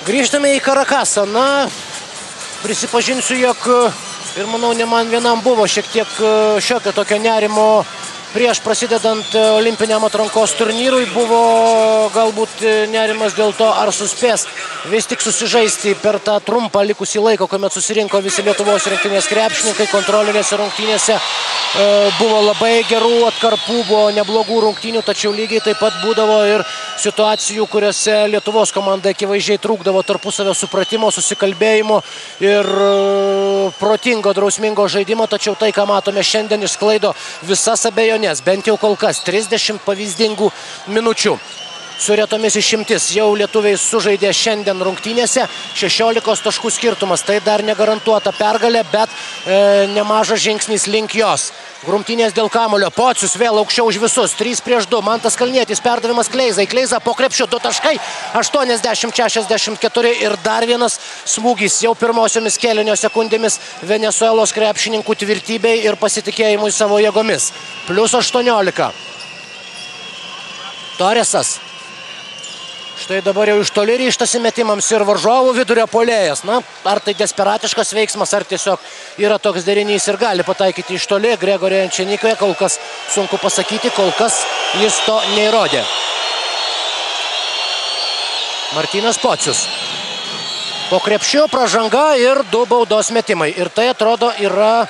Grįžtame į Karakasą. Na, prisipažinsiu, jog ir manau, ne man vienam buvo šiek tiek šiokio tokio nerimo prieš prasidedant olimpiniam atrankos turnyrui. Buvo galbūt nerimas dėl to, ar suspės vis tik susižaisti per tą trumpą likusį laiką, kuomet susirinko visi Lietuvos rinktinės krepšininkai. Kontrolinėse rungtynėse buvo labai gerų atkarpų, buvo neblogų rungtynių, tačiau lygiai taip pat būdavo ir situacijų, kuriuose Lietuvos komandai akivaizdžiai trūkdavo tarpusavio supratimo, susikalbėjimo ir protingo, drausmingo žaidimo. Tačiau tai, ką matome šiandien, išsklaido visas abejonės, bent jau kol kas 30 pavyzdingų minučių. Su retomis išimtis jau lietuviai sužaidė šiandien rungtynėse, 16 taškų skirtumas. Tai dar negarantuota pergalė, bet nemažas žingsnis link jos. Grumtynės dėl kamuolio. Pocius vėl aukščiau už visus. 3 prieš 2. Mantas Kalnietis. Perdavimas Kleizai. Kleiza po krepšiu. 2 taškai. 80-64. Ir dar vienas smūgis jau pirmosiomis kėlinio sekundėmis Venesuelos krepšininkų tvirtybei ir pasitikėjimui savo jėgomis. Plius 18. Toresas. Štai dabar jau iš toli ryžtasi metimams ir varžovų vidurio puolėjas. Na, ar tai desperatiškas veiksmas, ar tiesiog yra toks derinys ir gali pataikyti iš toli. Gregorė Jančenikoje kol kas sunku pasakyti, kol kas jis to neįrodė. Martynas Pocius. Po krepšiu pražanga ir 2 baudos metimai. Ir tai atrodo yra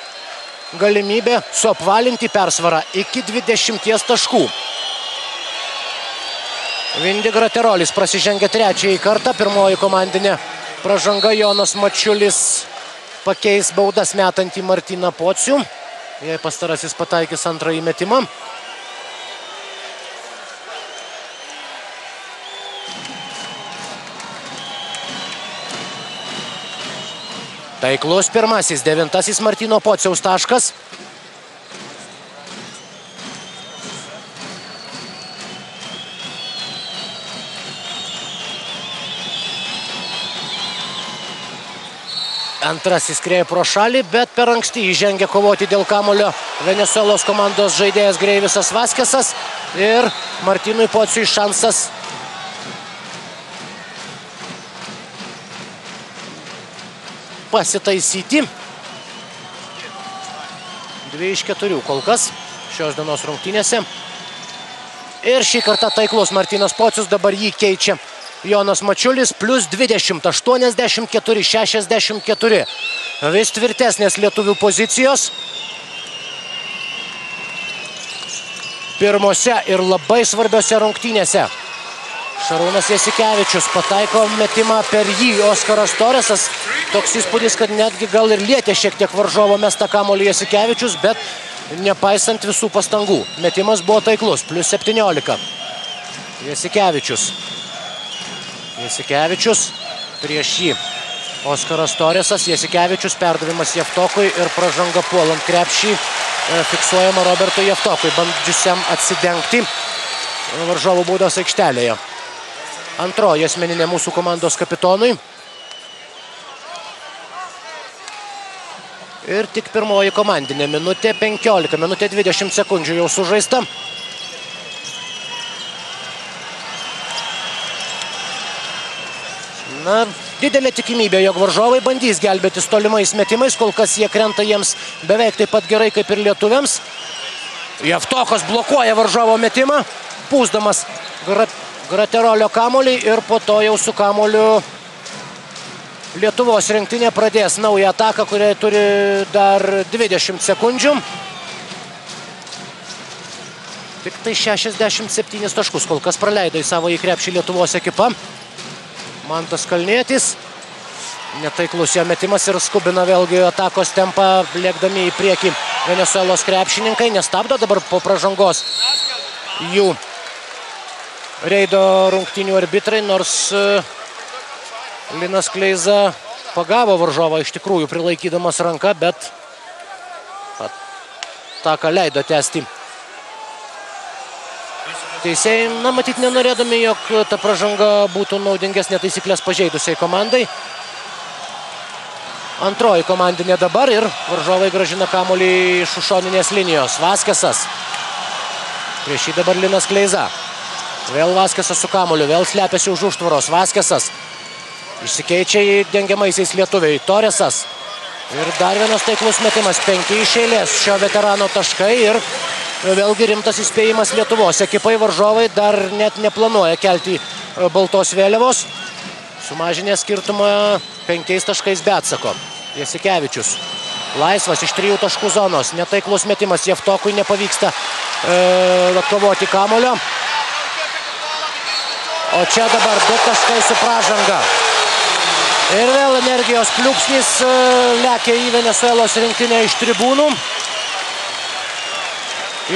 galimybė suapvalinti persvarą iki 20 taškų. Vindy Graterolis prasižengia trečiąjį kartą. Pirmoji komandinė pražanga. Jonas Mačiulis pakeis baudas metantį Martyną Pocių. Jei pastarasis pataikys antrąjį metimą. Taiklus pirmasis, 9 Martyno Pociaus taškas. Antrasis skrieja pro šalį, bet per anksti įžengia kovoti dėl kamuolio Venesuelos komandos žaidėjas Greivisas Vaskesas. Ir Martynui Pociui šansas pasitaisyti. 2 iš 4 kol kas šios dienos rungtynėse. Ir šį kartą taiklus Martynas Pocius, dabar jį keičia Jonas Mačiulis. Plius 20, 84-64. Vis tvirtesnės lietuvių pozicijos. Pirmose ir labai svarbiose rungtynėse. Šarūnas Jasikevičius pataiko metimą per jį. Oskaras Toresas. Toks įspūdis, kad netgi gal ir lietė šiek tiek varžovo mestą kamuolį Jasikevičius, bet nepaisant visų pastangų. Metimas buvo taiklus. Plius 17. Jasikevičius. Jasikevičius, prieš jį Oskaras Toresas, Jasikevičius, perdavimas Javtokui ir pražanga puolant krepšį fiksuojama Robertui Javtokui, bandžiusiam atsidengti varžovų baudos aikštelėje. Antroji asmeninė mūsų komandos kapitonui. Ir tik pirmoji komandinė. Minutė 15, minutė 20 sekundžių jau sužaista. Na, didelė tikimybė, jog varžovai bandys gelbėtis tolimais metimais. Kol kas jie krenta jiems beveik taip pat gerai kaip ir lietuviams. Javtokas blokuoja varžovo metimą, pūsdamas Graterolio kamuolį ir po to jau su kamuoliu Lietuvos rinktinė pradės naują ataką, kuriai turi dar 20 sekundžių. Tik tai 67 taškus kol kas praleido į savo krepšį Lietuvos ekipa. Mantas Kalnietis, netaiklus jo metimas ir skubina vėlgi atakos tempą, lėkdami į priekį Venesuelos krepšininkai. Nestabdo dabar po pražangos jų reido rungtynių arbitrai, nors Linas Kleiza pagavo varžovą iš tikrųjų prilaikydamas ranką, bet ataką leido tęsti. Teisėjai, na, matyt, nenorėdami, jog ta pražanga būtų naudingesnė taisyklės pažeidusiai komandai. Antroji komandinė dabar ir varžovai grąžina kamuolį iš už šoninės linijos. Vaskesas. Prieš jį dabar Linas Kleiza. Vėl Vaskesas su kamuoliu, vėl slepiasi už užtvaros. Vaskesas. Išsikeičia į dengiamaisiais lietuviai. Toresas. Ir dar vienas taiklus metimas. 5 iš eilės šio veterano taškai. Ir vėlgi rimtas įspėjimas Lietuvos ekipai. Varžovai dar net neplanuoja kelti baltos vėliavos. Sumažinė skirtumą 5 taškais be atsako. Jasikevičius. Laisvas iš 3 taškų zonos. Netaiklus metimas. Jeftokui nepavyksta atkovoti kamulio. O čia dabar 2 taškai su pražanga. Ir vėl energijos pliūpsnis lekia į Venesuelos rinktinę iš tribūnų.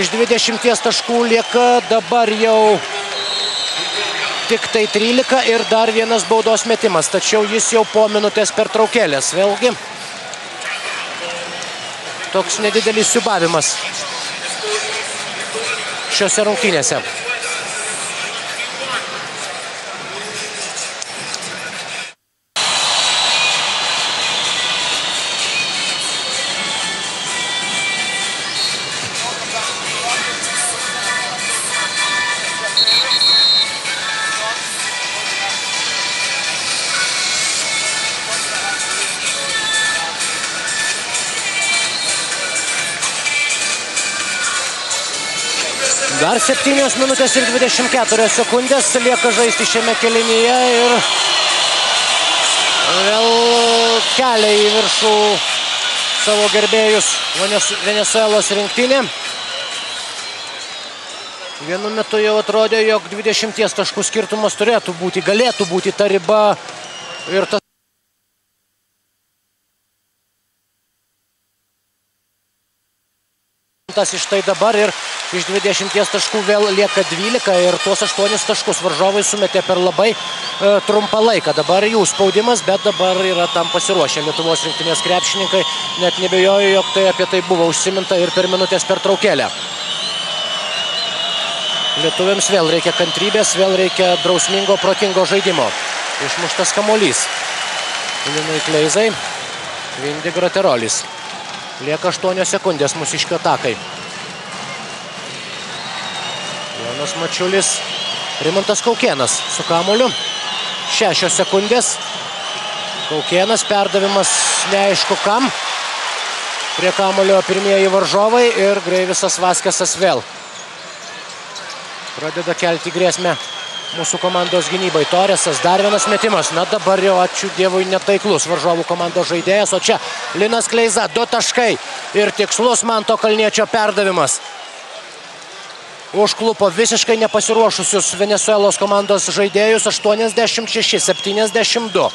Iš 20 taškų lieka dabar jau tik tai 13 ir dar vienas baudos metimas. Tačiau jis jau po minutės pertraukėlės. Vėlgi toks nedidelis siubavimas šiose rungtynėse. Dar 7 minutės ir 24 sekundės lieka žaisti šiame kėlinyje ir vėl kelia į viršų savo gerbėjus Venesuelos rinktinė. Vienu metu jau atrodė, jog 20 taškų skirtumas galėtų būti ta riba ir tas iš tai dabar ir iš 20 taškų vėl lieka 12 ir tuos 8 taškus varžovai sumetė per labai trumpą laiką. Dabar jų spaudimas, bet dabar yra tam pasiruošę Lietuvos rinktinės krepšininkai. Net nebejoju, jog tai apie tai buvo užsiminta ir per minutės pertraukėlę. Lietuviams vėl reikia kantrybės, vėl reikia drausmingo, protingo žaidimo. Išmuštas kamuolys. Linui Kleizai, Vindy Graterolis. Lieka 8 sekundės mūsiškio atakai. Jonas Mačiulis, Rimantas Kaukėnas su kamuoliu. 6 sekundės. Kaukėnas, perdavimas neaišku kam. Prie kamuolio pirmieji varžovai ir Greivisas Vaskesas vėl pradeda kelti grėsmę mūsų komandos gynybai. Toresas, dar vienas metimas. Na dabar jau, ačiū Dievui, netaiklus varžovų komandos žaidėjas. O čia Linas Kleiza, 2 taškai ir tikslus Manto Kalniečio perdavimas. Užklupo visiškai nepasiruošusius Venesuelos komandos žaidėjus. 86-72.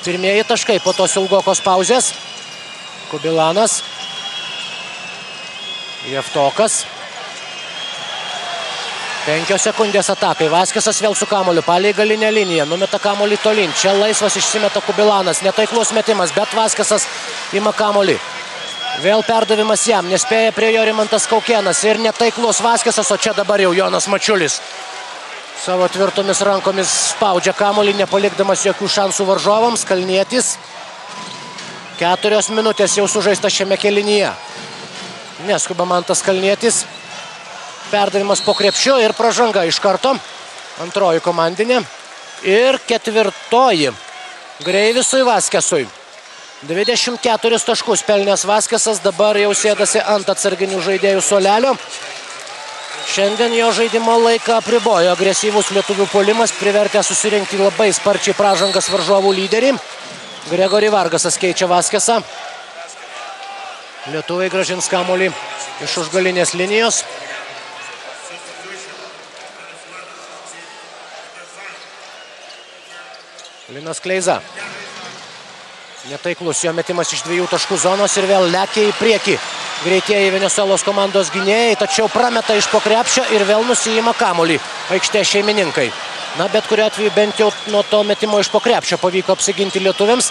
Pirmieji taškai po tos ilgokos pauzės. Kubilanas. Jeftokas. 5 sekundės atakai. Vaskesas vėl su kamuoliu. Palei galinę liniją. Numeta kamuolį tolin. Čia laisvas išsimeta Kubilanas. Netaiklus metimas, bet Vaskesas ima kamuolį. Vėl perdavimas jam. Nespėja prie jo Rimantas Kaukėnas. Ir netaiklus Vaskesas, o čia dabar jau Jonas Mačiulis. Savo tvirtomis rankomis spaudžia kamuolį, nepalikdamas jokių šansų varžovams. Kalnietis. 4 minutės jau sužaista šiame kėlinyje. Neskuba Mantas Kalnietis. Perdavimas po krepšiu ir pražanga iš karto. Antroji komandinė. Ir 4. Greivisui Vaskesui. 24 taškus pelnęs Vaskesas. Dabar jau sėdasi ant atsarginių žaidėjų suolelio. Šiandien jo žaidimo laiką apribojo agresyvus lietuvių puolimas. Privertė susirinkti labai sparčiai pražangas varžovų lyderį. Gregori Vargasas keičia Vaskesą. Lietuviai grąžins kamuolį iš užgalinės linijos. Linas Kleiza. Netaiklus jo metimas iš 2 taškų zonos ir vėl lekia į priekį. Greitieji Venesuelos komandos gynėjai, tačiau prameta iš po krepšio ir vėl nusiima kamuolį aikštės šeimininkai. Na, bet kuriuo atveju bent jau nuo to metimo iš po krepšio pavyko apsiginti lietuviams.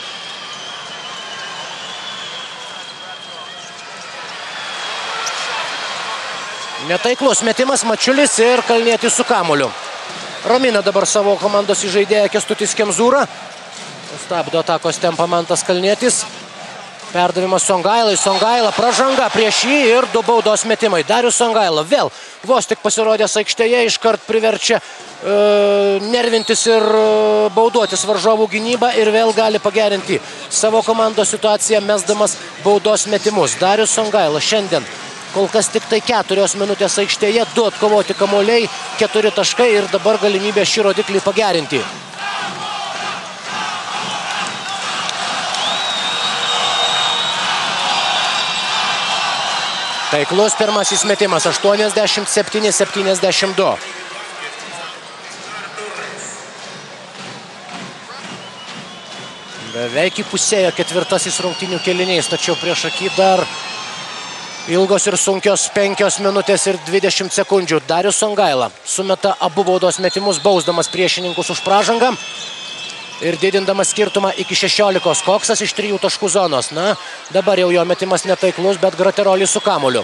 Netaiklus metimas, Mačiulis ir Kalnietis su kamuoliu. Ramina dabar savo komandos įžaidėją Kęstutis Kemzūra. Stabdo atakos tempą Mantas Kalnietis. Perdavimas Songailai, Songaila pražanga prieš jį ir 2 baudos metimai. Darius Songaila vėl vos tik pasirodęs aikštėje iškart priverčia nervintis ir bauduotis varžovų gynybą ir vėl gali pagerinti savo komandos situaciją mesdamas baudos metimus. Darius Songaila šiandien kol kas tik tai 4 minutės aikštėje, 2 atkovoti kamuoliai, 4 taškai ir dabar galimybė šį rodiklį pagerinti. Taiklus pirmasis metimas, 87-72. Beveik įpusėjo 4. rungtynių kėlinys, tačiau prieš akį dar ilgos ir sunkios 5 minutės ir 20 sekundžių. Darius Songaila sumeta abu baudos metimus, bausdamas priešininkus už pražangą ir didindamas skirtumą iki 16. Koksas iš 3 taškų zonos. Na, dabar jau jo metimas netaiklus, bet Graterolį su kamuoliu.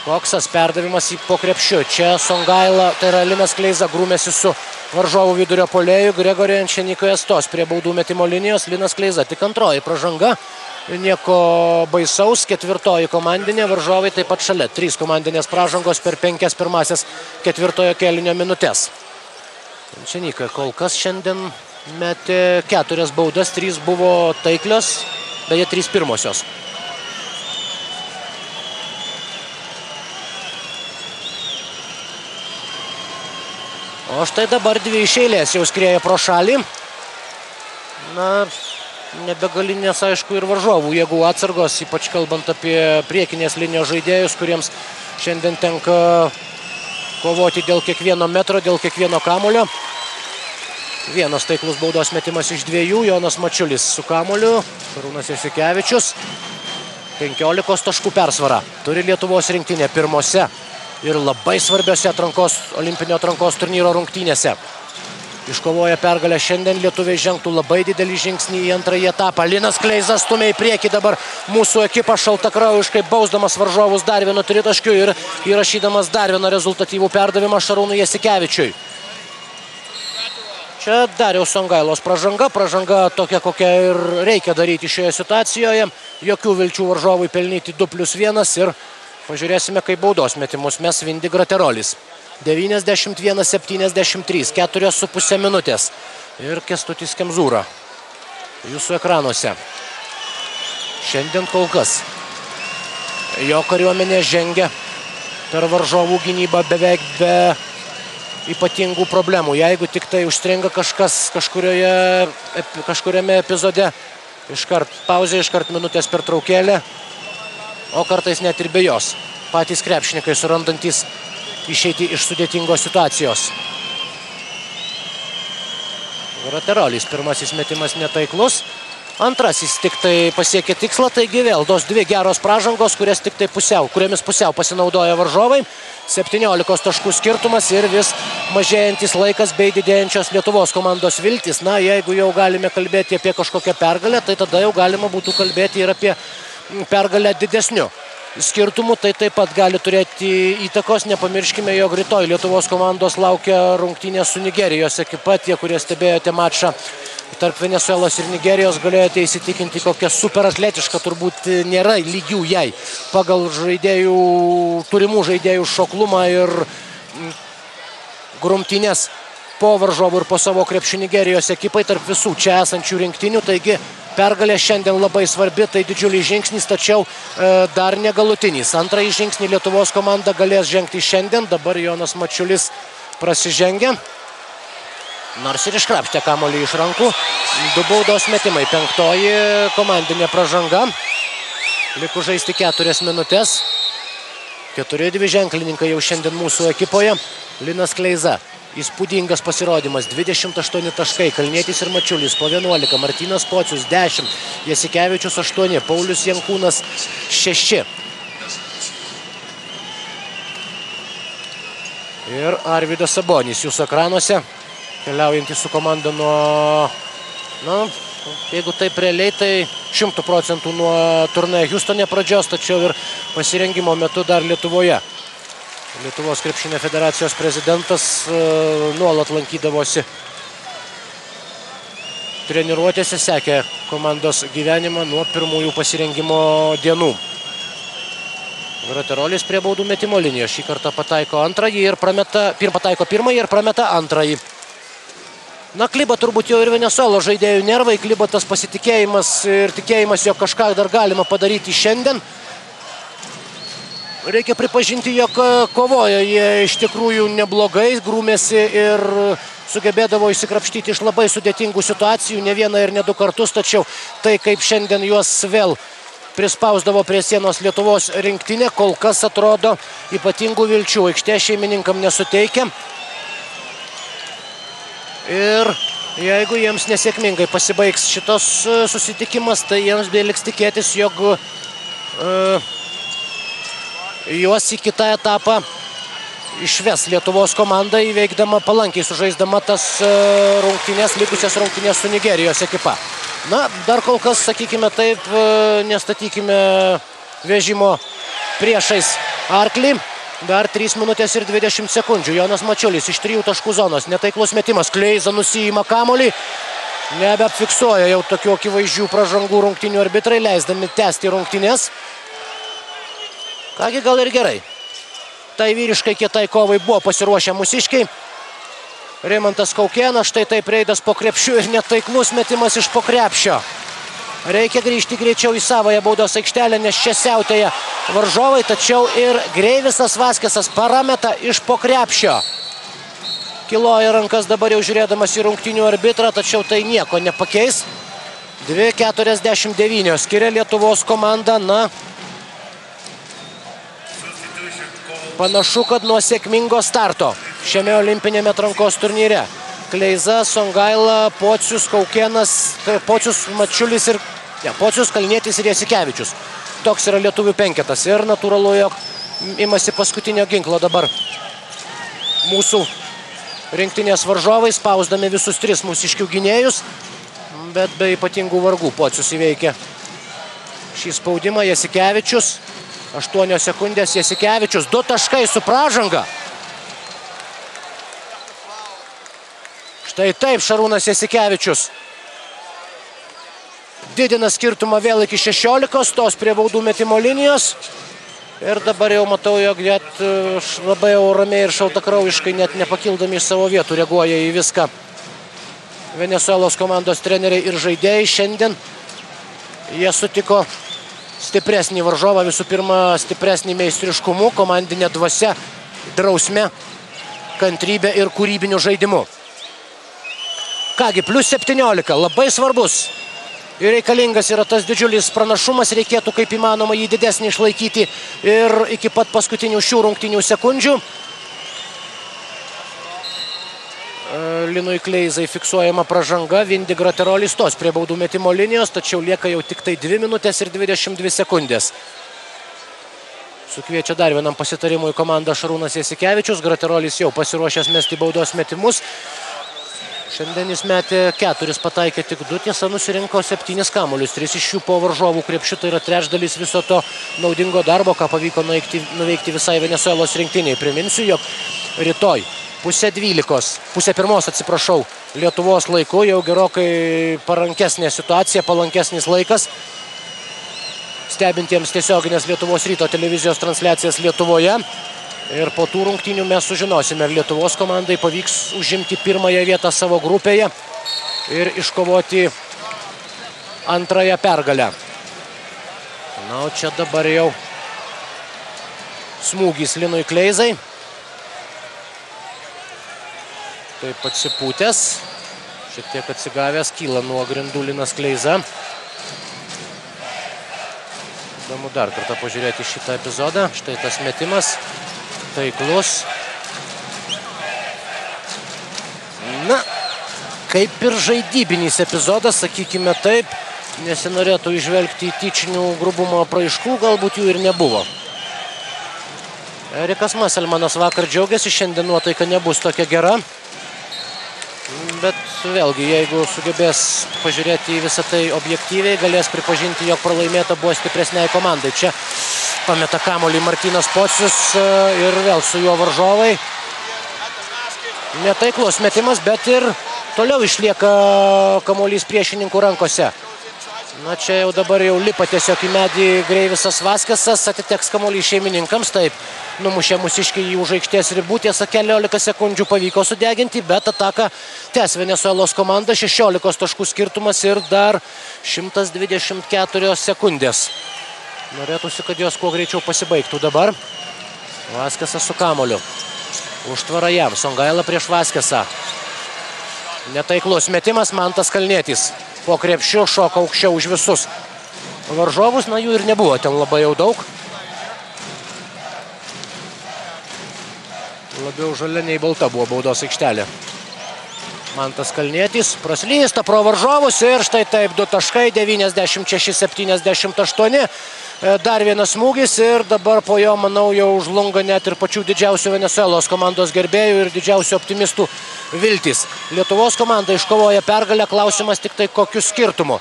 Koksas perdavimas po krepšiu. Čia Songaila, tai yra Linas Kleiza, grūmėsi su varžovų vidurio puolėju. Grigori Ančenikoje stos prie baudų metimo linijos. Linas Kleiza tik antroji pražanga. Nieko baisaus, 4. komandinė, varžovai taip pat šalia. 3 komandinės pražangos per 5 pirmasias 4 kėlinio minutės. Ančenika kol kas šiandien metė 4 baudas, 3 buvo taiklios, beje 3 pirmosios. O štai dabar 2 iš eilės jau skrieja pro šalį. Na, nebegalinės, aišku, ir varžovų jėgų atsargos, ypač kalbant apie priekinės linijos žaidėjus, kuriems šiandien tenka kovoti dėl kiekvieno metro, dėl kiekvieno kamuolio. Vienas taiklus baudos metimas iš 2, Jonas Mačiulis su kamuoliu, Šarūnas Jasikevičius. 15 taškų persvara turi Lietuvos rinktinė pirmose ir labai svarbiose olimpinio atrankos turnyro rungtynėse. Iškovoja pergalę šiandien, lietuviai žengtų labai didelį žingsnį į antrąjį etapą. Linas Kleiza stumia į priekį dabar mūsų ekipą šaltakraujiškai, bausdamas varžovus dar vienu tritaškiu ir įrašydamas dar vieną rezultatyvų perdavimą Šarūnui Jasikevičiui. Čia Dariaus Songailos pražanga tokia, kokią ir reikia daryti šioje situacijoje. Jokių vilčių varžovui pelnyti 2+1 ir pažiūrėsime, kaip baudos metimus mes Vindi Graterolis. 91-73, 4,5 minutės. Ir Kęstutis Kemzūra jūsų ekranuose. Šiandien kol kas jo kariuomenė žengia per varžovų gynybą beveik be ypatingų problemų. Jeigu tik tai užstringa kažkas kažkuriame epizode, iškart pauzė, iškart minutės pertraukėlė, o kartais net ir be jos. Patys krepšininkai surandantys išeiti iš sudėtingos situacijos. Graterolis pirmasis metimas netaiklus. Antrasis tik tai pasiekė tikslą, taigi vėl tos 2 geros pražangos, kuriamis pusiau pasinaudoja varžovai. 17 taškų skirtumas ir vis mažėjantis laikas bei didėjančios Lietuvos komandos viltis. Na, jeigu jau galime kalbėti apie kažkokią pergalę, tai tada jau galima būtų kalbėti ir apie pergalę didesniu skirtumų, tai taip pat gali turėti įtakos. Nepamirškime, jog rytoj Lietuvos komandos laukia rungtynės su Nigerijos ekipa. Tie, kurie stebėjote mačą tarp Venesuelos ir Nigerijos, galėjote įsitikinti, kokia superatletiška turbūt nėra lygių jai pagal turimų žaidėjų šoklumą ir grumtynės po varžovų ir po savo krepšių Nigerijos ekipai tarp visų čia esančių rinktinių. Taigi pergalė šiandien labai svarbi, tai didžiulis žingsnis, tačiau dar negalutinis. Antrąjį žingsnį Lietuvos komanda galės žengti šiandien. Dabar Jonas Mačiulis prasižengia, nors ir iškrapštė kamuolį iš rankų. 2 baudos metimai, 5. komandinė pražanga. Likus žaisti 4 minutės. 4 dviženklininkai jau šiandien mūsų ekipoje. Linas Kleiza. Įspūdingas pasirodymas, 28 taškai, Kalnietis ir Mačiulis po 11, Martynas Pocius 10, Jasikevičius 8, Paulius Jankūnas 6. Ir Arvydas Sabonis jūsų ekranuose, keliaujantis su komanda nuo, jeigu taip realiai, tai 100% nuo turnė Hjustone pradžios, tačiau ir pasirengimo metu dar Lietuvoje. Lietuvos krepšinio federacijos prezidentas nuolat lankydavosi treniruotėse, sekė komandos gyvenimą nuo pirmųjų pasirengimo dienų. Graterolis prie baudų metimo linijos. Šį kartą pataiko antrąjį ir pataiko pirmąjį ir prameta antrąjį. Na, kliba turbūt jau ir Venesuelos žaidėjų nervai, kliba tas pasitikėjimas ir tikėjimas, jog kažką dar galima padaryti šiandien. Reikia pripažinti, jog kovoja jie iš tikrųjų neblogai, grūmėsi ir sugebėdavo įsikrapštyti iš labai sudėtingų situacijų, ne vieną ir ne du kartus, tačiau tai, kaip šiandien juos vėl prispausdavo prie sienos Lietuvos rinktinė, kol kas atrodo ypatingų vilčių. Aikštė šeimininkam nesuteikia. Ir jeigu jiems nesėkmingai pasibaigs šitos susitikimas, tai jiems beliks tikėtis, jog juos į kitą etapą išves Lietuvos komanda, įveikdama palankiai, sužaisdama tas rungtynės, likusias rungtynės su Nigerijos ekipa. Na, dar kol kas, sakykime taip, nestatykime vežimo priešais arklį. Dar 3 minutės ir 20 sekundžių. Jonas Mačiulis iš 3 taškų zonos. Netaiklus metimas. Kleiza nusiima kamuolį. Nebeapfiksuoja jau tokių akivaizdžių pražangų rungtynių arbitrai, leisdami tęsti rungtynės. Kągi, gal ir gerai. Tai vyriškai kietai kovai buvo pasiruošę mūsiškiai. Rimantas Kaukėnas, štai taip reidas po krepšiu ir netaiklus metimas iš po krepšio. Reikia grįžti greičiau į savąją baudos aikštelę, nes čia siautėja varžovai, tačiau ir Greivisas Vaskesas parameta iš po krepšio. Kiloja rankas dabar jau žiūrėdamas į rungtynių arbitrą, tačiau tai nieko nepakeis. 2:49 skiria Lietuvos komanda. Na, panašu, kad nuo sėkmingo starto šiame olimpinėme atrankos turnyre. Kleiza, Songaila, Pocius, Kaukėnas, Pocius, Mačiulis ir Pocius, Kalnietis ir Jasikevičius. Toks yra lietuvių penketas ir natūralu, jog imasi paskutinio ginklo dabar mūsų rinktinės varžovai, spausdami visus 3 mūsiškių gynėjus, bet be ypatingų vargų Pocius įveikia šį spaudimą. Jasikevičius, 8 sekundės, Jasikevičius, 2 taškai su pražanga. Štai taip Šarūnas Jasikevičius didina skirtumą vėl iki 16, stos prie baudų metimo linijos. Ir dabar jau matau, jog net labai ramiai ir šaltakraujiškai, net nepakildami iš savo vietų, reaguoja į viską Venesuelos komandos treneriai ir žaidėjai. Šiandien jie sutiko stipresnį varžovą, visų pirma stipresnį meistriškumu, komandinė dvasia, drausme, kantrybė ir kūrybiniu žaidimu. Kągi, plus 17, labai svarbus ir reikalingas yra tas didžiulis pranašumas, reikėtų kaip įmanoma jį didesnį išlaikyti ir iki pat paskutinių šių rungtynių sekundžių. Linui Kleizai fiksuojama pražanga, Vindi Graterolis stos prie baudų metimo linijos, tačiau lieka jau tik tai 2 minutės ir 22 sekundės. Sukviečia dar vienam pasitarimui komandą Šarūnas Jasikevičius, Graterolis jau pasiruošęs mesti baudos metimus. Šiandien jis metė 4, pataikė tik 2, tiesa nusirinko 7 kamuolius, 3 iš jų po varžovų krepšiu, tai yra trečdalis viso to naudingo darbo, ką pavyko nuveikti visai Venesuelos rinktiniai. Priminsiu, jog rytoj pusę 1, atsiprašau, Lietuvos laiku, jau gerokai parankesnė situacija, palankesnis laikas stebintiems tiesioginės Lietuvos ryto televizijos transliacijas Lietuvoje. Ir po tų rungtynių mes sužinosime, ar Lietuvos komandai pavyks užimti pirmąją vietą savo grupėje ir iškovoti antrąją pergalę. Na, o čia dabar jau smūgis Linui Kleizai. Taip atsipūtęs, šiek tiek atsigavęs, kyla nuo grindų Linas Kleiza. Įdomu dar kartą pažiūrėti šitą epizodą. Štai tas metimas. Taiklus. Na, kaip ir žaidybinis epizodas, sakykime taip, nesinorėtų įžvelgti į tyčinių grubumo apraiškų, galbūt jų ir nebuvo. Erikas Maselmanas vakar džiaugiasi, šiandien nuotaika nebus tokia gera. Bet vėlgi, jeigu sugebės pažiūrėti į visą tai objektyviai, galės pripažinti, jog pralaimėta buvo stipresniai komandai. Čia pameta kamuolį Martynas Pocius ir vėl su juo varžovai. Netaiklus metimas, bet ir toliau išlieka kamuolys priešininkų rankose. Na, čia jau dabar jau lipa tiesiog į medį Greivisas Vaskesas, atiteks kamuolys šeimininkams, taip, numušė mūsiškį į už aikštės ribų, tiesa 14 sekundžių pavyko sudeginti, bet ataką tęs Venesuelos komanda, 16 taškų skirtumas ir dar 124 sekundės. Norėtųsi, kad jos kuo greičiau pasibaigtų dabar. Vaskesas su kamuoliu. Užtvara jam, Songaila prieš Vaskesą. Netaiklus metimas, Mantas Kalnietis. Po krepšiu šoka aukščiau už visus varžovus, na jų ir nebuvo ten labai jau daug. Labiau žalia nei balta buvo baudos aikštelė. Mantas Kalnietis praslysta pro varžovus ir štai taip 2 taškai, 96-78. Dar vienas smūgis ir dabar po jo, manau, jau žlunga net ir pačių didžiausių Venesuelos komandos gerbėjų ir didžiausių optimistų viltis. Lietuvos komanda iškovoja pergalę, klausimas tik tai kokiu skirtumu.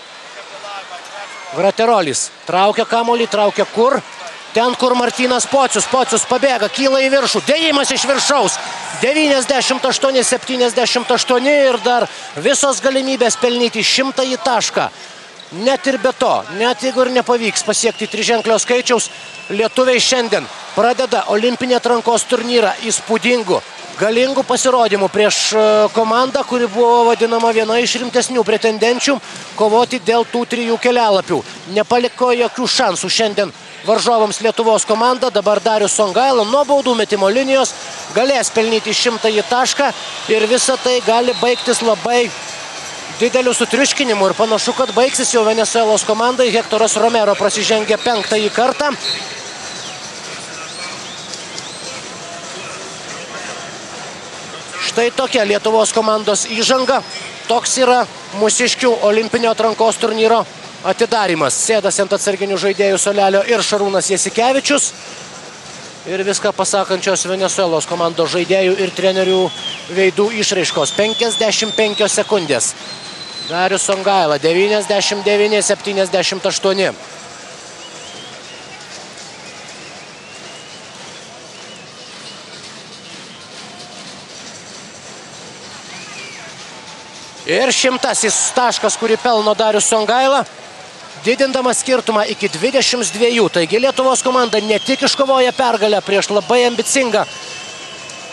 Graterolis traukia kamuolį, traukia kur? Ten, kur Martynas Pocius. Pocius pabėga, kyla į viršų, dėjimas iš viršaus. 98-78 ir dar visos galimybės pelnyti 100 tašką. Net ir be to, net jeigu ir nepavyks pasiekti triženklio skaičiaus, lietuviai šiandien pradeda olimpinį atrankos turnyrą įspūdingų, galingų pasirodymų prieš komandą, kuri buvo vadinama viena iš rimtesnių pretendenčių kovoti dėl tų 3 kelialapių. Nepaliko jokių šansų šiandien varžovams Lietuvos komanda. Dabar Darius Songaila nuo baudų metimo linijos galės pelnyti 100 tašką ir visa tai gali baigtis labai dideliu sutriuškinimu ir panašu, kad baigsis jau Venesuelos komandai. Hektoras Romero prasižengė 5. kartą. Štai tokia Lietuvos komandos įžanga. Toks yra mūsiškių olimpinio atrankos turnyro atidarimas. Sėdas ant atsarginių žaidėjų suolelio ir Šarūnas Jasikevičius. Ir viską pasakančios Venesuelos komandos žaidėjų ir trenerių veidų išraiškos. 55 sekundės. Darius Songaila, 99-78. Ir 100 taškas, kurį pelno Darius Songaila, didindamas skirtumą iki 22. Taigi Lietuvos komanda ne tik iškovoja pergalę prieš labai ambicingą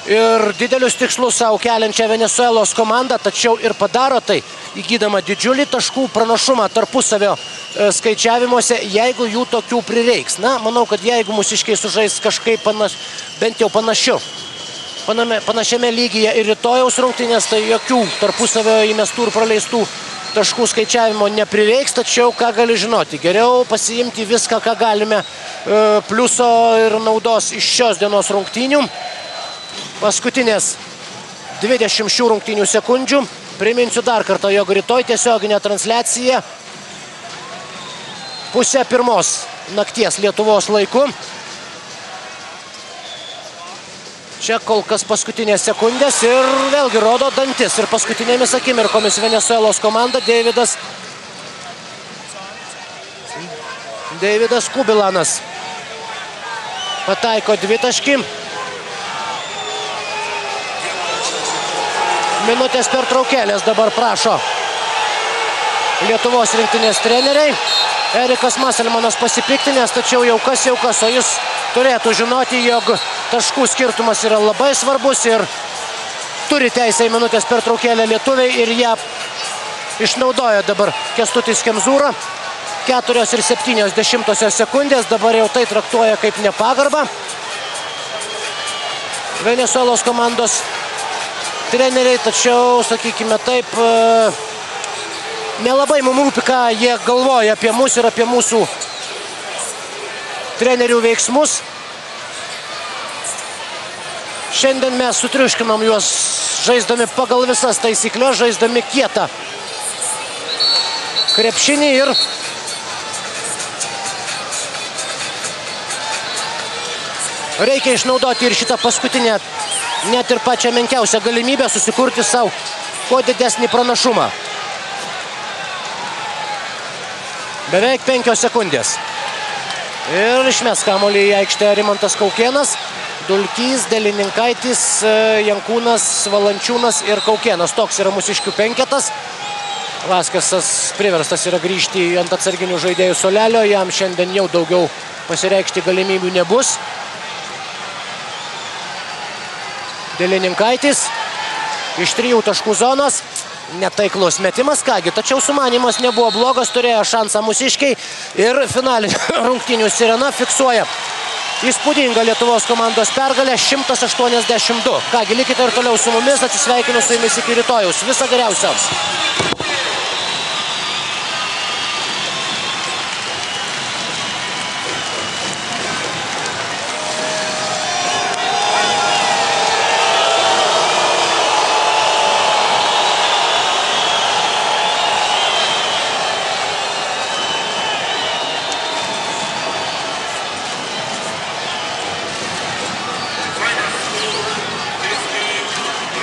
ir didelius tikslus savo keliančią Venesuelos komandą, tačiau ir padaro tai, įgydama didžiulį taškų pranašumą tarpusavio skaičiavimuose, jeigu jų tokių prireiks. Na, manau, kad jeigu mūsiškiai sužais kažkaip bent jau panašiame lygyje ir rytojaus rungtynės, tai jokių tarpusavio įmestų ir praleistų taškų skaičiavimo neprireiks, tačiau ką gali žinoti, geriau pasiimti viską, ką galime pliuso ir naudos iš šios dienos rungtynių. Paskutinės 20 šių rungtynių sekundžių. Priminsiu dar kartą, jog rytoj tiesioginė transliacija 00:30 nakties Lietuvos laiku. Čia kol kas paskutinės sekundės ir vėlgi rodo dantis. Ir paskutinėmis akimirkomis Venesuelos komanda Deividas Kubilanas pataiko 2 taškį. Minutės pertraukėlės dabar prašo Lietuvos rinktinės treneriai. Erikas Maselmanas pasipiktinęs, tačiau jau kas, o jis turėtų žinoti, jog taškų skirtumas yra labai svarbus ir turi teisę į minutės pertraukėlę lietuviai ir ją išnaudoja dabar Kęstutis Kemzūra. 4,7 sekundės, dabar jau tai traktuoja kaip nepagarbą. Venesuelos komandos treneriai, tačiau, sakykime taip, nelabai mums rūpi, ką jie galvoja apie mus ir apie mūsų trenerių veiksmus. Šiandien mes sutriuškinom juos žaisdami pagal visas taisyklės, žaisdami kietą krepšinį ir reikia išnaudoti ir šitą paskutinę, net ir pačią menkiausią galimybę susikurti savo kuo didesnį pranašumą. Beveik 5 sekundės. Ir išmes kamuolį į aikštę Rimantas Kaukėnas. Dulkys, Delininkaitis, Jankūnas, Valančiūnas ir Kaukėnas. Toks yra mūsiškių penketas. Vaskesas priverstas yra grįžti ant atsarginių žaidėjų suolelio. Jam šiandien jau daugiau pasireikšti galimybių nebus. Delininkaitis iš 3 taškų zonos. Netaiklus metimas, kągi, tačiau sumanymas nebuvo blogas, turėjo šansą mūsiškiai ir finalinė rungtynių sirena fiksuoja įspūdingą Lietuvos komandos pergalę 182. Kągi, likite ir toliau su mumis, atsisveikinu su jumis iki rytojaus. Viso geriausio.